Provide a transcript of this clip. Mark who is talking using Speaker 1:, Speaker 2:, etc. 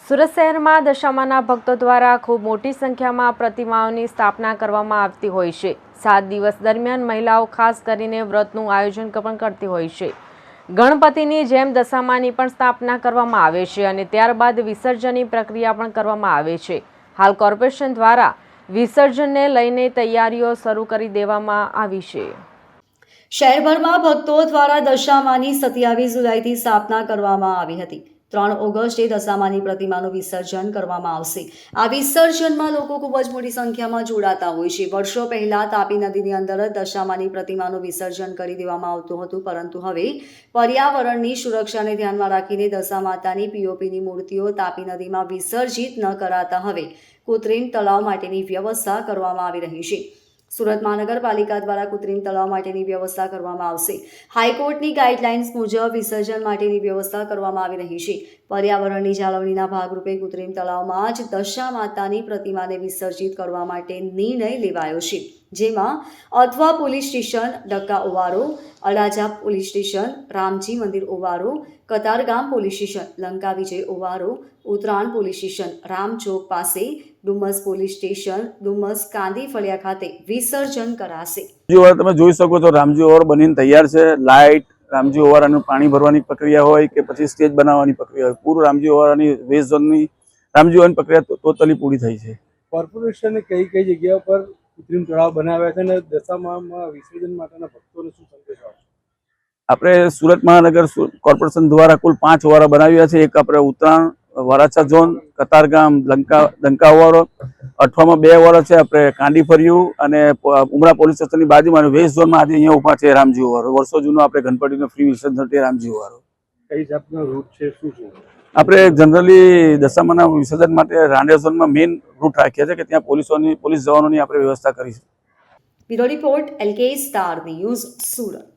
Speaker 1: સુરત શહેરમાં દશામાના ભક્તો દ્વારા ખૂબ મોટી સંખ્યામાં પ્રતિમાઓની સ્થાપના કરવામાં આવતી હોય છે। 7 દિવસ દરમિયાન મહિલાઓ ખાસ કરીને વ્રતનું આયોજન પણ કરતી હોય છે। ગણપતિની જેમ દશામાની પણ સ્થાપના કરવામાં આવે છે અને ત્યારબાદ વિસર્જનની પ્રક્રિયા પણ કરવામાં આવે છે। હાલ કોર્પોરેશન દ્વારા વિસર્જનને લઈને તૈયારીઓ શરૂ કરી દેવામાં આવી છે।
Speaker 2: શહેરભરમાં ભક્તો દ્વારા દશામાની 27 જુલાઈથી સ્થાપના કરવામાં આવી હતી। 3 ઓગસ્ટે દશામાની પ્રતિમાનું વિસર્જન કરવામાં આવશે। આ વિસર્જનમાં લોકો ખૂબ જ મોટી સંખ્યામાં જોડાતા હોય છે। વર્ષો પહેલા તાપી નદીની અંદર જ દશામાની પ્રતિમાનું વિસર્જન કરી દેવામાં આવતું હતું, પરંતુ હવે પર્યાવરણની સુરક્ષાને ધ્યાનમાં રાખીને દશામાતાની પીઓપીની મૂર્તિઓ તાપી નદીમાં વિસર્જિત ન કરાતા હવે કૃત્રિમ તળાવ માટેની વ્યવસ્થા કરવામાં આવી રહી છે। સુરત મહાનગરપાલિકા દ્વારા કૃત્રિમ તળાવ માટેની વ્યવસ્થા કરવામાં આવશે। હાઈકોર્ટની ગાઈડલાઇન્સ મુજબ વિસર્જન માટેની વ્યવસ્થા કરવામાં આવી રહી છે। પર્યાવરણની જાળવણીના ભાગરૂપે કૃત્રિમ તળાવમાં જ દશામાતાની પ્રતિમાને વિસર્જિત કરવા માટે નિર્ણય લેવાયો છે, જેમાં અથવા પોલીસ સ્ટેશન ડક્કા ઓવારો, અડાજા પોલીસ સ્ટેશન, રામજી મંદિર ઓવારો, કતારગામ પોલીસ સ્ટેશન, લંકા વિજય ઓવારો, ઉત્તરાણ પોલીસ સ્ટેશન, રામચોક પાસે, ડુમસ પોલીસ સ્ટેશન, ડુમસ કાંદી ફળિયા ખાતે વિસર્જન કરાશે।
Speaker 3: તમે જોઈ શકો છો રામજી ઓવર બનીને તૈયાર છે। લાઇટ, રામજી ઓવરાનું પાણી ભરવાની પ્રક્રિયા હોય કે પછી સ્ટેજ બનાવવાની પ્રક્રિયા હોય, પૂરું રામજી ઓવરાની વેસ્ટ ઝોનની રામજી ઓવરની પ્રક્રિયા ટોટલી પૂરી થઈ છે।
Speaker 4: કોર્પોરેશને કઈ જગ્યા પર કૃત્રિમ તળાવ બનાવ્યા છે અને દશામામાં વિસર્જન માટેના ભક્તોને શું સંદેશ આપશે?
Speaker 3: આપણે સુરત મહાનગર કોર્પોરેશન દ્વારા કુલ 5 ઓવારા બનાવ્યા છે। એક આપણે ઉત્તરાણ, વરાછા ઝોન, કતારગામ, લંકા ઓવારો, અઠવામાં 2 ઓવારો છે આપણે કાંડી ફર્યું અને ઉમરા પોલીસ સ્ટેશનની બાજુમાં વેસ્ટ ઝોનમાં આજે અહીંયા ઉભા છે રામજી ઓવારો। વર્ષો જૂનો આપણે ગણપતિનો ફ્રી વિસર્જન થતી રામજી ઓવારો।
Speaker 4: કઈ જાતનો રૂટ છે, શું છે?
Speaker 3: આપણે જનરલી દશામાના વિસર્જન માટે રાંડેર ઝોનમાં મેઇન રૂટ રાખ્યા છે કે ત્યાં પોલીસ જવાનોની આપણે વ્યવસ્થા કરી છે।
Speaker 2: Bureau report LK star news, Surat.